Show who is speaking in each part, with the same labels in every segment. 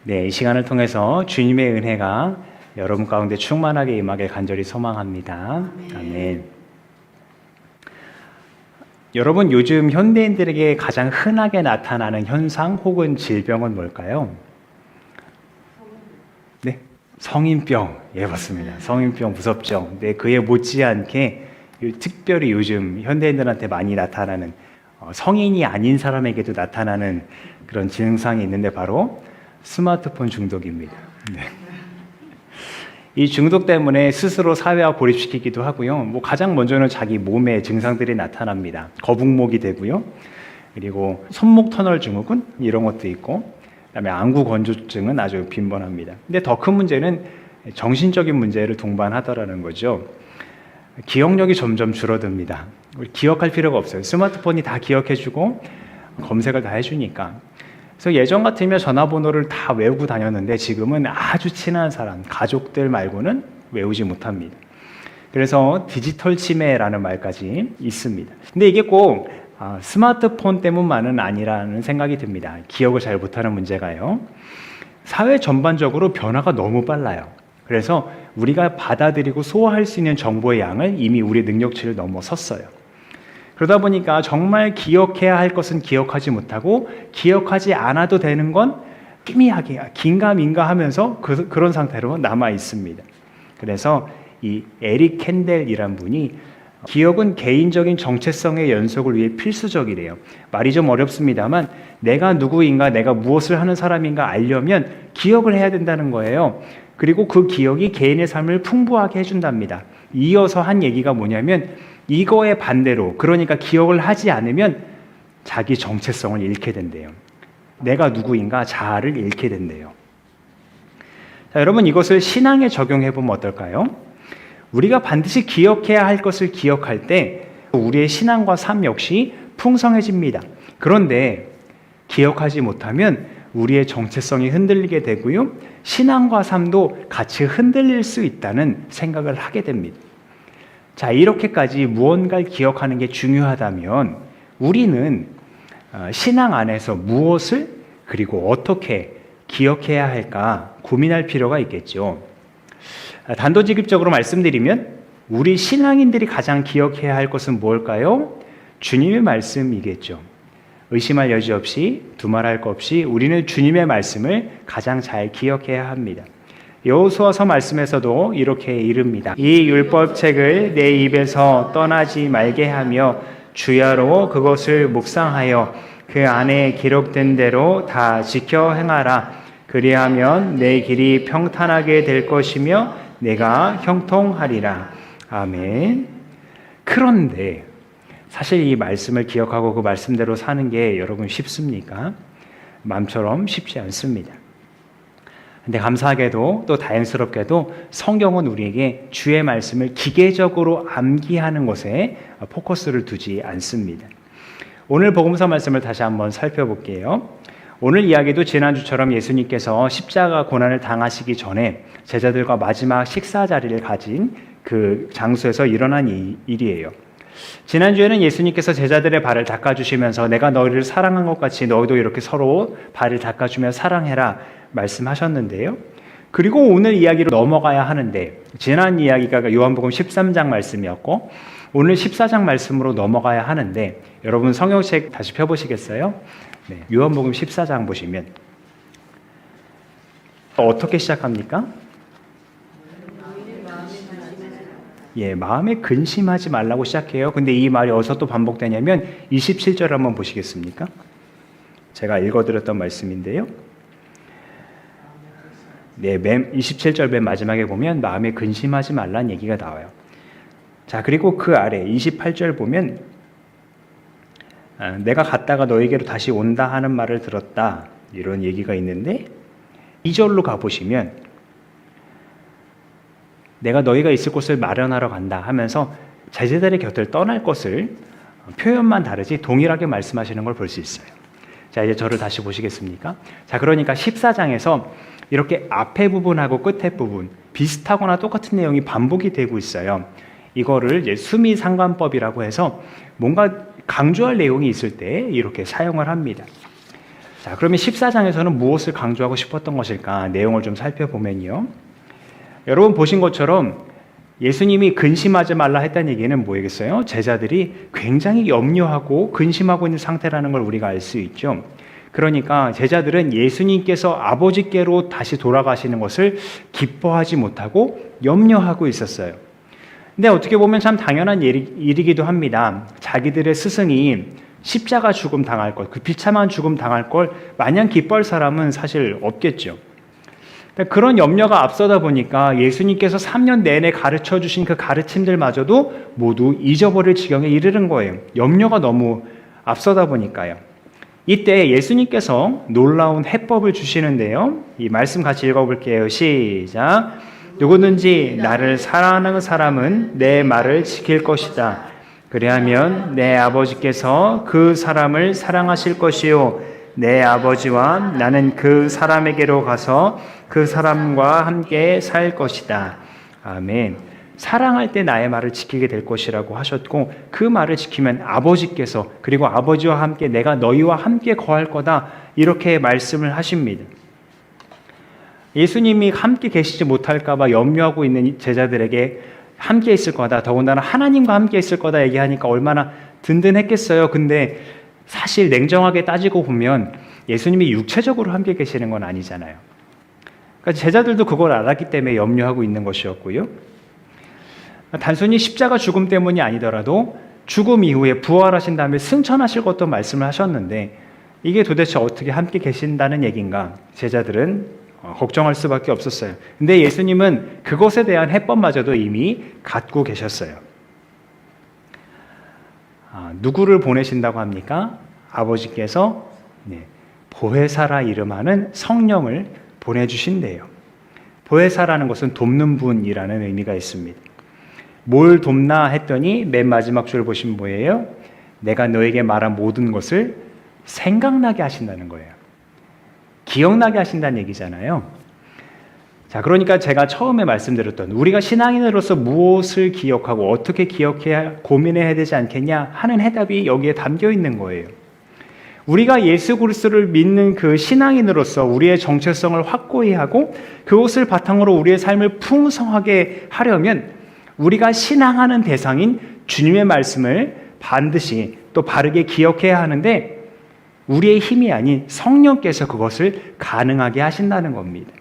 Speaker 1: 네, 이 시간을 통해서 주님의 은혜가 여러분 가운데 충만하게 임하길 간절히 소망합니다. 아멘. 여러분, 요즘 현대인들에게 가장 흔하게 나타나는 현상 혹은 질병은 뭘까요? 네, 성인병. 예, 맞습니다. 성인병 무섭죠. 네, 그에 못지않게 특별히 요즘 현대인들한테 많이 나타나는 성인이 아닌 사람에게도 나타나는 그런 증상이 있는데 바로 스마트폰 중독입니다. 네. 이 중독 때문에 스스로 사회와 고립시키기도 하고요. 가장 먼저는 자기 몸에 증상들이 나타납니다. 거북목이 되고요. 그리고 손목 터널 증후군 이런 것도 있고, 그다음에 안구 건조증은 아주 빈번합니다. 근데 더 큰 문제는 정신적인 문제를 동반하더라는 거죠. 기억력이 점점 줄어듭니다. 기억할 필요가 없어요. 스마트폰이 다 기억해주고 검색을 다 해주니까. 그래서 예전 같으면 전화번호를 다 외우고 다녔는데 지금은 아주 친한 사람, 가족들 말고는 외우지 못합니다. 그래서 디지털 치매라는 말까지 있습니다. 근데 이게 꼭 스마트폰 때문만은 아니라는 생각이 듭니다. 기억을 잘 못하는 문제가요. 사회 전반적으로 변화가 너무 빨라요. 그래서 우리가 받아들이고 소화할 수 있는 정보의 양을 이미 우리 능력치를 넘어섰어요. 그러다 보니까 정말 기억해야 할 것은 기억하지 못하고 기억하지 않아도 되는 건 희미하게 긴가민가 하면서 그런 상태로 남아 있습니다. 그래서 이 에릭 캔델이란 분이 기억은 개인적인 정체성의 연속을 위해 필수적이래요. 말이 좀 어렵습니다만 내가 누구인가, 내가 무엇을 하는 사람인가 알려면 기억을 해야 된다는 거예요. 그리고 그 기억이 개인의 삶을 풍부하게 해준답니다. 이어서 한 얘기가 뭐냐면 이거의 반대로, 그러니까 기억을 하지 않으면 자기 정체성을 잃게 된대요. 내가 누구인가 자아를 잃게 된대요. 자, 여러분 이것을 신앙에 적용해 보면 어떨까요? 우리가 반드시 기억해야 할 것을 기억할 때 우리의 신앙과 삶 역시 풍성해집니다. 그런데 기억하지 못하면 우리의 정체성이 흔들리게 되고요. 신앙과 삶도 같이 흔들릴 수 있다는 생각을 하게 됩니다. 자, 이렇게까지 무언가를 기억하는 게 중요하다면 우리는 신앙 안에서 무엇을 그리고 어떻게 기억해야 할까 고민할 필요가 있겠죠. 단도직입적으로 말씀드리면 우리 신앙인들이 가장 기억해야 할 것은 무엇일까요? 주님의 말씀이겠죠. 의심할 여지 없이 두말할 것 없이 우리는 주님의 말씀을 가장 잘 기억해야 합니다. 여호수아서 말씀에서도 이렇게 이릅니다. 이 율법책을 내 입에서 떠나지 말게 하며 주야로 그것을 묵상하여 그 안에 기록된 대로 다 지켜 행하라. 그리하면 내 길이 평탄하게 될 것이며 내가 형통하리라. 아멘. 그런데 사실 이 말씀을 기억하고 그 말씀대로 사는 게 여러분 쉽습니까? 마음처럼 쉽지 않습니다. 근데 감사하게도 또 다행스럽게도 성경은 우리에게 주의 말씀을 기계적으로 암기하는 것에 포커스를 두지 않습니다. 오늘 복음서 말씀을 다시 한번 살펴볼게요. 오늘 이야기도 지난주처럼 예수님께서 십자가 고난을 당하시기 전에 제자들과 마지막 식사 자리를 가진 그 장소에서 일어난 일이에요. 지난주에는 예수님께서 제자들의 발을 닦아주시면서 내가 너희를 사랑한 것 같이 너희도 이렇게 서로 발을 닦아주며 사랑해라 말씀하셨는데요. 그리고 오늘 이야기로 넘어가야 하는데 지난 이야기가 요한복음 13장 말씀이었고 오늘 14장 말씀으로 넘어가야 하는데 여러분 성경책 다시 펴보시겠어요? 네, 요한복음 14장 보시면 어떻게 시작합니까? 예, 마음에 근심하지 말라고 시작해요. 근데 이 말이 어디서 또 반복되냐면 27절 한번 보시겠습니까? 제가 읽어드렸던 말씀인데요. 네, 27절 맨 마지막에 보면 마음에 근심하지 말라는 얘기가 나와요. 자, 그리고 그 아래 28절 보면 내가 갔다가 너에게로 다시 온다 하는 말을 들었다 이런 얘기가 있는데 2절로 가보시면 내가 너희가 있을 곳을 마련하러 간다 하면서 제자들의 곁을 떠날 것을 표현만 다르지 동일하게 말씀하시는 걸 볼 수 있어요. 자, 이제 저를 다시 보시겠습니까? 자, 그러니까 14장에서 이렇게 앞에 부분하고 끝에 부분 비슷하거나 똑같은 내용이 반복이 되고 있어요. 이거를 이제 수미상관법이라고 해서 뭔가 강조할 내용이 있을 때 이렇게 사용을 합니다. 자, 그러면 14장에서는 무엇을 강조하고 싶었던 것일까? 내용을 좀 살펴보면요. 여러분 보신 것처럼 예수님이 근심하지 말라 했다는 얘기는 뭐겠어요? 제자들이 굉장히 염려하고 근심하고 있는 상태라는 걸 우리가 알 수 있죠. 그러니까 제자들은 예수님께서 아버지께로 다시 돌아가시는 것을 기뻐하지 못하고 염려하고 있었어요. 근데 어떻게 보면 참 당연한 일이기도 합니다. 자기들의 스승이 십자가 죽음 당할 것, 그 비참한 죽음 당할 걸 마냥 기뻐할 사람은 사실 없겠죠. 그런 염려가 앞서다 보니까 예수님께서 3년 내내 가르쳐 주신 그 가르침들마저도 모두 잊어버릴 지경에 이르는 거예요. 염려가 너무 앞서다 보니까요. 이때 예수님께서 놀라운 해법을 주시는데요. 이 말씀 같이 읽어볼게요. 시작. 누구든지 나를 사랑하는 사람은 내 말을 지킬 것이다. 그리하면 내 아버지께서 그 사람을 사랑하실 것이요 내 아버지와 나는 그 사람에게로 가서 그 사람과 함께 살 것이다. 아멘. 사랑할 때 나의 말을 지키게 될 것이라고 하셨고 그 말을 지키면 아버지께서 그리고 아버지와 함께 내가 너희와 함께 거할 거다 이렇게 말씀을 하십니다. 예수님이 함께 계시지 못할까 봐 염려하고 있는 제자들에게 함께 있을 거다. 더군다나 하나님과 함께 있을 거다 얘기하니까 얼마나 든든했겠어요. 근데 사실 냉정하게 따지고 보면 예수님이 육체적으로 함께 계시는 건 아니잖아요. 그러니까 제자들도 그걸 알았기 때문에 염려하고 있는 것이었고요. 단순히 십자가 죽음 때문이 아니더라도 죽음 이후에 부활하신 다음에 승천하실 것도 말씀을 하셨는데 이게 도대체 어떻게 함께 계신다는 얘기인가? 제자들은 걱정할 수밖에 없었어요. 근데 예수님은 그것에 대한 해법마저도 이미 갖고 계셨어요. 누구를 보내신다고 합니까? 아버지께서 보혜사라 이름하는 성령을 보내주신대요. 보혜사라는 것은 돕는 분이라는 의미가 있습니다. 뭘 돕나 했더니 맨 마지막 줄 보시면 뭐예요? 내가 너에게 말한 모든 것을 생각나게 하신다는 거예요. 기억나게 하신다는 얘기잖아요. 자, 그러니까 제가 처음에 말씀드렸던 우리가 신앙인으로서 무엇을 기억하고 어떻게 기억해야 고민해야 되지 않겠냐 하는 해답이 여기에 담겨 있는 거예요. 우리가 예수 그리스도를 믿는 그 신앙인으로서 우리의 정체성을 확고히 하고 그것을 바탕으로 우리의 삶을 풍성하게 하려면 우리가 신앙하는 대상인 주님의 말씀을 반드시 또 바르게 기억해야 하는데 우리의 힘이 아닌 성령께서 그것을 가능하게 하신다는 겁니다.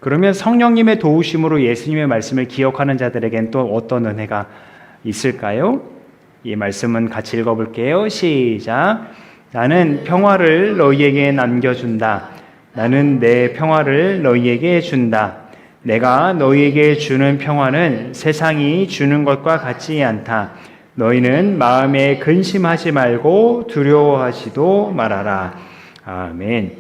Speaker 1: 그러면 성령님의 도우심으로 예수님의 말씀을 기억하는 자들에겐 또 어떤 은혜가 있을까요? 이 말씀은 같이 읽어볼게요. 시작. 나는 평화를 너희에게 남겨준다. 나는 내 평화를 너희에게 준다. 내가 너희에게 주는 평화는 세상이 주는 것과 같지 않다. 너희는 마음에 근심하지 말고 두려워하지도 말아라. 아멘.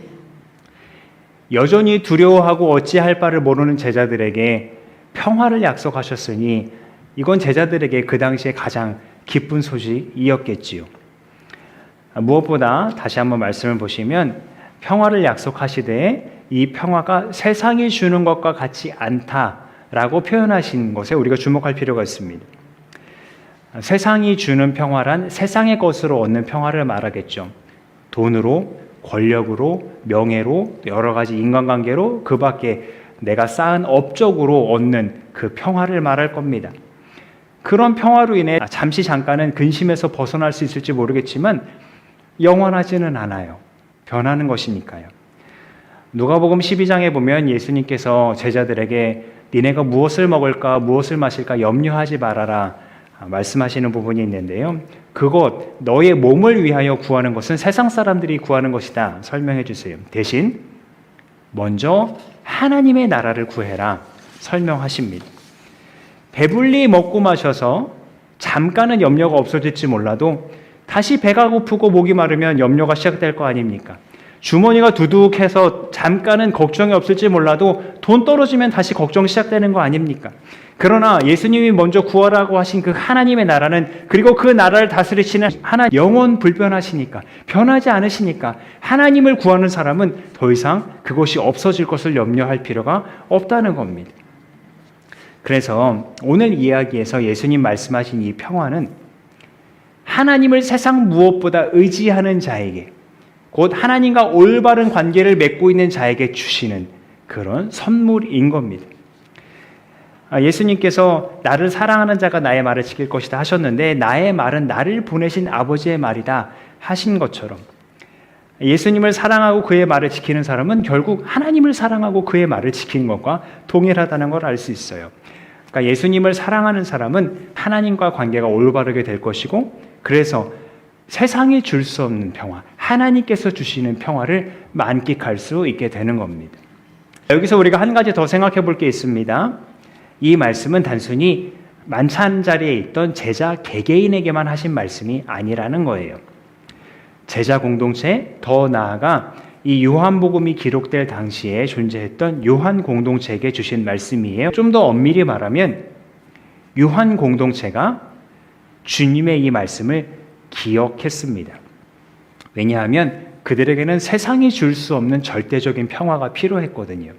Speaker 1: 여전히 두려워하고 어찌할 바를 모르는 제자들에게 평화를 약속하셨으니 이건 제자들에게 그 당시에 가장 기쁜 소식이었겠지요. 무엇보다 다시 한번 말씀을 보시면 평화를 약속하시되 이 평화가 세상이 주는 것과 같지 않다라고 표현하신 것에 우리가 주목할 필요가 있습니다. 세상이 주는 평화란 세상의 것으로 얻는 평화를 말하겠죠. 돈으로, 권력으로, 명예로, 여러 가지 인간관계로 그 밖에 내가 쌓은 업적으로 얻는 그 평화를 말할 겁니다. 그런 평화로 인해 잠시 잠깐은 근심에서 벗어날 수 있을지 모르겠지만 영원하지는 않아요. 변하는 것이니까요. 누가복음 12장에 보면 예수님께서 제자들에게 니네가 무엇을 먹을까 무엇을 마실까 염려하지 말아라 말씀하시는 부분이 있는데요. 그것 너의 몸을 위하여 구하는 것은 세상 사람들이 구하는 것이다 설명해 주세요. 대신 먼저 하나님의 나라를 구해라 설명하십니다. 배불리 먹고 마셔서 잠깐은 염려가 없어질지 몰라도 다시 배가 고프고 목이 마르면 염려가 시작될 거 아닙니까? 주머니가 두둑해서 잠깐은 걱정이 없을지 몰라도 돈 떨어지면 다시 걱정 시작되는 거 아닙니까? 그러나 예수님이 먼저 구하라고 하신 그 하나님의 나라는 그리고 그 나라를 다스리시는 하나님 영원 불변하시니까 변하지 않으시니까 하나님을 구하는 사람은 더 이상 그것이 없어질 것을 염려할 필요가 없다는 겁니다. 그래서 오늘 이야기에서 예수님 말씀하신 이 평화는 하나님을 세상 무엇보다 의지하는 자에게 곧 하나님과 올바른 관계를 맺고 있는 자에게 주시는 그런 선물인 겁니다. 예수님께서 나를 사랑하는 자가 나의 말을 지킬 것이다 하셨는데 나의 말은 나를 보내신 아버지의 말이다 하신 것처럼 예수님을 사랑하고 그의 말을 지키는 사람은 결국 하나님을 사랑하고 그의 말을 지키는 것과 동일하다는 걸 알 수 있어요. 그러니까 예수님을 사랑하는 사람은 하나님과 관계가 올바르게 될 것이고 그래서 세상이 줄 수 없는 평화, 하나님께서 주시는 평화를 만끽할 수 있게 되는 겁니다. 여기서 우리가 한 가지 더 생각해 볼 게 있습니다. 이 말씀은 단순히 만찬 자리에 있던 제자 개개인에게만 하신 말씀이 아니라는 거예요. 제자 공동체, 더 나아가 이 요한복음이 기록될 당시에 존재했던 요한 공동체에게 주신 말씀이에요. 좀 더 엄밀히 말하면 요한 공동체가 주님의 이 말씀을 기억했습니다. 왜냐하면 그들에게는 세상이 줄 수 없는 절대적인 평화가 필요했거든요.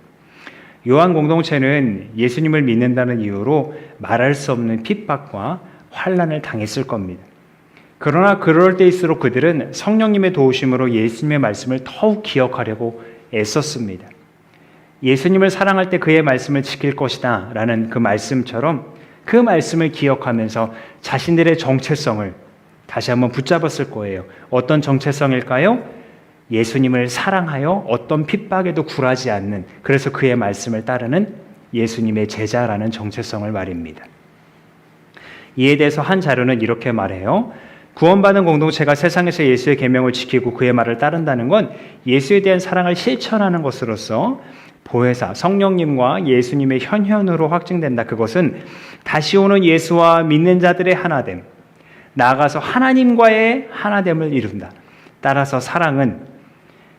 Speaker 1: 요한 공동체는 예수님을 믿는다는 이유로 말할 수 없는 핍박과 환난을 당했을 겁니다. 그러나 그럴 때일수록 그들은 성령님의 도우심으로 예수님의 말씀을 더욱 기억하려고 애썼습니다. 예수님을 사랑할 때 그의 말씀을 지킬 것이다 라는 그 말씀처럼 그 말씀을 기억하면서 자신들의 정체성을 다시 한번 붙잡았을 거예요. 어떤 정체성일까요? 예수님을 사랑하여 어떤 핍박에도 굴하지 않는, 그래서 그의 말씀을 따르는 예수님의 제자라는 정체성을 말입니다. 이에 대해서 한 자료는 이렇게 말해요. 구원받은 공동체가 세상에서 예수의 계명을 지키고 그의 말을 따른다는 건 예수에 대한 사랑을 실천하는 것으로서 보혜사, 성령님과 예수님의 현현으로 확증된다. 그것은 다시 오는 예수와 믿는 자들의 하나됨, 나아가서 하나님과의 하나됨을 이룬다. 따라서 사랑은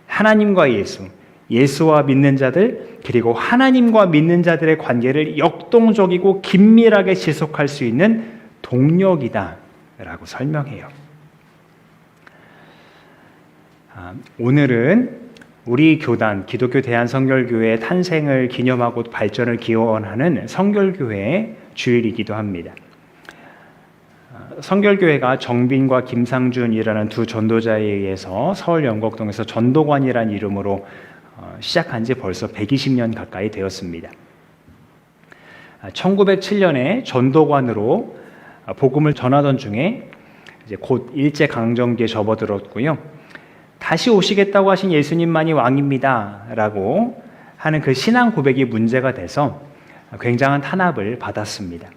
Speaker 1: 하나님과 예수, 예수와 믿는 자들, 그리고 하나님과 믿는 자들의 관계를 역동적이고 긴밀하게 지속할 수 있는 동력이다 라고 설명해요. 오늘은 우리 교단, 기독교 대한성결교회의 탄생을 기념하고 발전을 기원하는 성결교회의 주일이기도 합니다. 성결교회가 정빈과 김상준이라는 두 전도자에 의해서 서울 영곡동에서 전도관이라는 이름으로 시작한 지 벌써 120년 가까이 되었습니다. 1907년에 전도관으로 복음을 전하던 중에 이제 곧 일제강점기에 접어들었고요. 다시 오시겠다고 하신 예수님만이 왕입니다 라고 하는 그 신앙 고백이 문제가 돼서 굉장한 탄압을 받았습니다.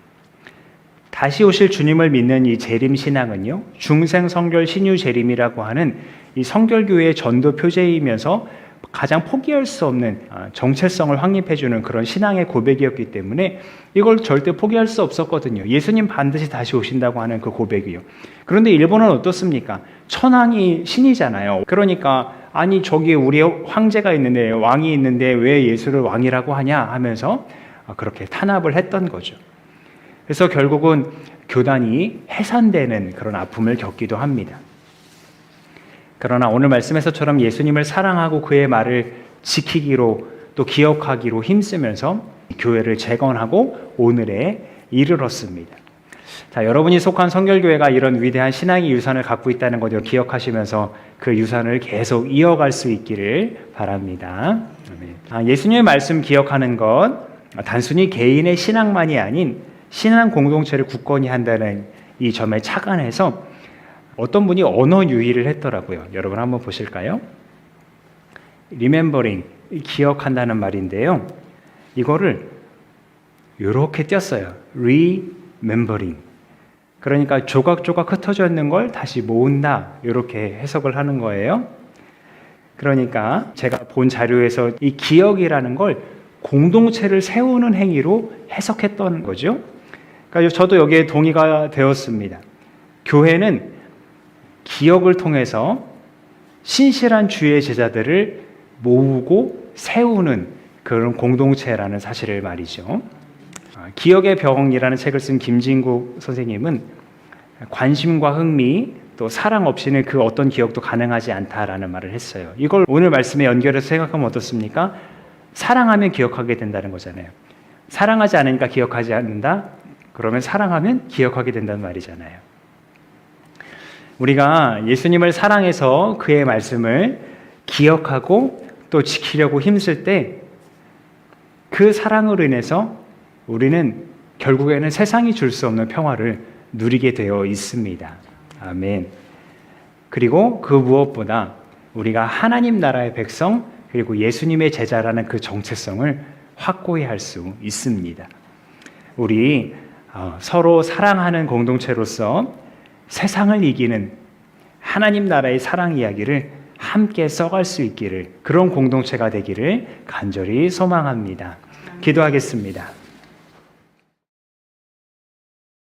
Speaker 1: 다시 오실 주님을 믿는 이 재림신앙은요, 중생성결 신유재림이라고 하는 이 성결교회의 전도 표제이면서 가장 포기할 수 없는 정체성을 확립해주는 그런 신앙의 고백이었기 때문에 이걸 절대 포기할 수 없었거든요. 예수님 반드시 다시 오신다고 하는 그 고백이요. 그런데 일본은 어떻습니까? 천황이 신이잖아요. 그러니까 아니 저기 우리 황제가 있는데, 왕이 있는데 왜 예수를 왕이라고 하냐 하면서 그렇게 탄압을 했던 거죠. 그래서 결국은 교단이 해산되는 그런 아픔을 겪기도 합니다. 그러나 오늘 말씀에서처럼 예수님을 사랑하고 그의 말을 지키기로 또 기억하기로 힘쓰면서 교회를 재건하고 오늘에 이르렀습니다. 자, 여러분이 속한 성결교회가 이런 위대한 신앙의 유산을 갖고 있다는 것을 기억하시면서 그 유산을 계속 이어갈 수 있기를 바랍니다. 예수님의 말씀 기억하는 것, 단순히 개인의 신앙만이 아닌 신앙 공동체를 굳건히 한다는 이 점에 착안해서 어떤 분이 언어 유희를 했더라고요. 여러분 한번 보실까요? remembering, 기억한다는 말인데요. 이거를 이렇게 띄었어요. remembering. 그러니까 조각조각 흩어져 있는 걸 다시 모은다. 이렇게 해석을 하는 거예요. 그러니까 제가 본 자료에서 이 기억이라는 걸 공동체를 세우는 행위로 해석했던 거죠. 그러니까 저도 여기에 동의가 되었습니다. 교회는 기억을 통해서 신실한 주의 제자들을 모으고 세우는 그런 공동체라는 사실을 말이죠. 기억의 병이라는 책을 쓴 김진국 선생님은 관심과 흥미 또 사랑 없이는 그 어떤 기억도 가능하지 않다라는 말을 했어요. 이걸 오늘 말씀에 연결해서 생각하면 어떻습니까? 사랑하면 기억하게 된다는 거잖아요. 사랑하지 않으니까 기억하지 않는다? 그러면 사랑하면 기억하게 된다는 말이잖아요. 우리가 예수님을 사랑해서 그의 말씀을 기억하고 또 지키려고 힘쓸 때 그 사랑으로 인해서 우리는 결국에는 세상이 줄 수 없는 평화를 누리게 되어 있습니다. 아멘. 그리고 그 무엇보다 우리가 하나님 나라의 백성 그리고 예수님의 제자라는 그 정체성을 확고히 할 수 있습니다. 우리 서로 사랑하는 공동체로서 세상을 이기는 하나님 나라의 사랑 이야기를 함께 써갈 수 있기를, 그런 공동체가 되기를 간절히 소망합니다. 기도하겠습니다.